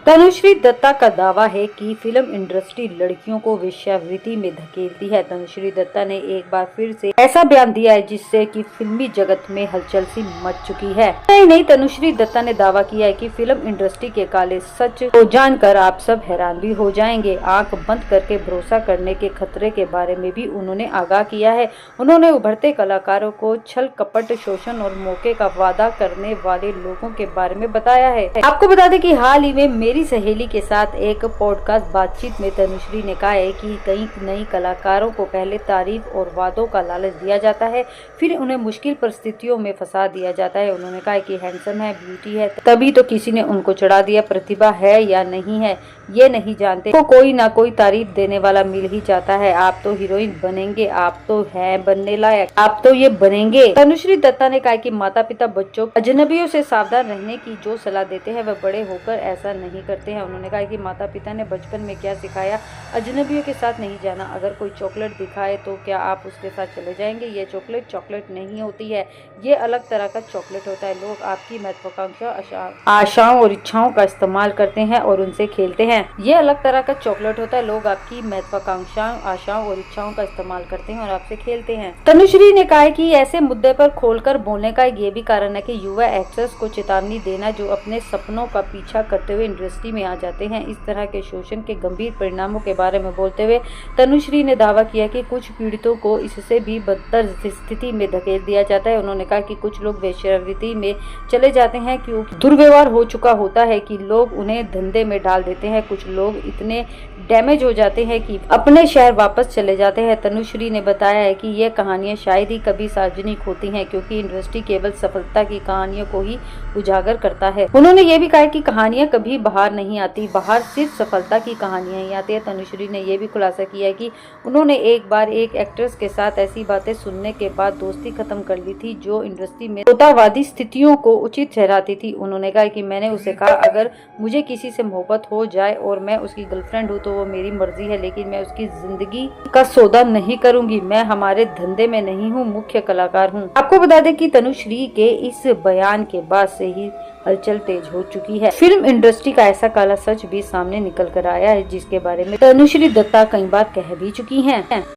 तनुश्री दत्ता का दावा है कि फिल्म इंडस्ट्री लड़कियों को वेश्यावृत्ति में धकेलती है। तनुश्री दत्ता ने एक बार फिर से ऐसा बयान दिया है जिससे कि फिल्मी जगत में हलचल सी मच चुकी है। नहीं, तनुश्री दत्ता ने दावा किया है कि फिल्म इंडस्ट्री के काले सच को जानकर आप सब हैरान भी हो जाएंगे। आंख बंद करके भरोसा करने के खतरे के बारे में भी उन्होंने आगाह किया है। उन्होंने उभरते कलाकारों को छल कपट, शोषण और मौके का वादा करने वाले लोगों के बारे में बताया है। आपको बता दें कि हाल ही में मेरी सहेली के साथ एक पॉडकास्ट बातचीत में तनुश्री ने कहा है कि कई नई कलाकारों को पहले तारीफ और वादों का लालच दिया जाता है, फिर उन्हें मुश्किल परिस्थितियों में फंसा दिया जाता है। उन्होंने कहा कि हैंडसम है, ब्यूटी है, तभी तो किसी ने उनको चढ़ा दिया। प्रतिभा है या नहीं है ये नहीं जानते, तो कोई ना कोई तारीफ देने वाला मिल ही जाता है। आप तो हीरोइन बनेंगे, आप तो हैं बनने लायक, आप तो ये बनेंगे। तनुश्री दत्ता ने कहा कि माता पिता बच्चों अजनबियों से सावधान रहने की जो सलाह देते हैं वह बड़े होकर ऐसा नहीं करते हैं। उन्होंने कहा कि माता पिता ने बचपन में क्या सिखाया, अजनबियों के साथ नहीं जाना। अगर कोई चॉकलेट दिखाए तो क्या आप उसके साथ चले जाएंगे? ये चॉकलेट नहीं होती है, ये अलग तरह का चॉकलेट होता है। लोग आपकी महत्वाकांक्षा, आशाओं और इच्छाओं का इस्तेमाल करते हैं और उनसे खेलते हैं। ये अलग तरह का चॉकलेट होता है। लोग आपकी महत्वाकांक्षाओं, आशाओं और इच्छाओं का इस्तेमाल करते हैं और आपसे खेलते हैं। तनुश्री ने कहा कि ऐसे मुद्दे पर खोलकर बोलने का ये भी कारण है कि युवा एक्टर्स को चेतावनी देना जो अपने सपनों का पीछा करते हुए इंडस्ट्री में आ जाते हैं। इस तरह के शोषण के गंभीर परिणामों के बारे में बोलते हुए तनुश्री ने दावा किया कि कुछ पीड़ितों को इससे भी बदतर स्थिति में धकेल दिया जाता है। उन्होंने कहा कि कुछ लोग वेश्यावृत्ति में चले जाते हैं क्योंकि दुर्व्यवहार हो चुका होता है कि लोग उन्हें धंधे में डाल देते हैं। कुछ लोग इतने डैमेज हो जाते हैं कि अपने शहर वापस चले जाते हैं। तनुश्री ने बताया है कि ये कहानियां शायद ही कभी सार्वजनिक होती हैं क्योंकि इंडस्ट्री केवल सफलता की कहानियों को ही उजागर करता है। उन्होंने ये भी कहा कि कहानियां कभी बाहर नहीं आती, बाहर सिर्फ सफलता की कहानियां ही आती है। तनुश्री ने यह भी खुलासा किया कि उन्होंने एक बार एक एक्ट्रेस के साथ ऐसी बातें सुनने के बाद दोस्ती खत्म कर ली थी जो इंडस्ट्री में सौदावादी स्थितियों को उचित ठहराती थी। उन्होंने कहा कि मैंने उसे कहा अगर मुझे किसी से मोहब्बत हो जाए और मैं उसकी गर्लफ्रेंड हूँ तो वो मेरी मर्जी है, लेकिन मैं उसकी जिंदगी का सौदा नहीं करूंगी। मैं हमारे धंधे में नहीं हूँ, मुख्य कलाकार हूँ। आपको बता दें कि तनुश्री के इस बयान के बाद से ही हलचल तेज हो चुकी है। फिल्म इंडस्ट्री का ऐसा काला सच भी सामने निकल कर आया है जिसके बारे में तनुश्री दत्ता कई बार कह भी चुकी हैं।